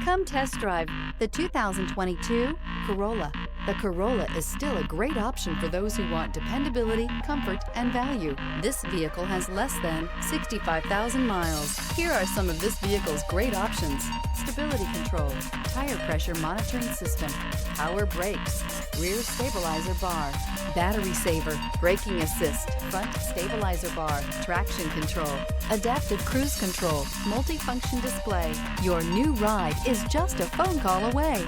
Come test drive the 2022 Corolla. The Corolla is still a great option for those who want dependability, comfort, and value. This vehicle has less than 65,000 miles. Here are some of this vehicle's great options: stability control, tire pressure monitoring system, power brakes, rear stabilizer bar, battery saver, braking assist, front stabilizer bar, traction control, adaptive cruise control, multifunction display. Your new ride is just a phone call away.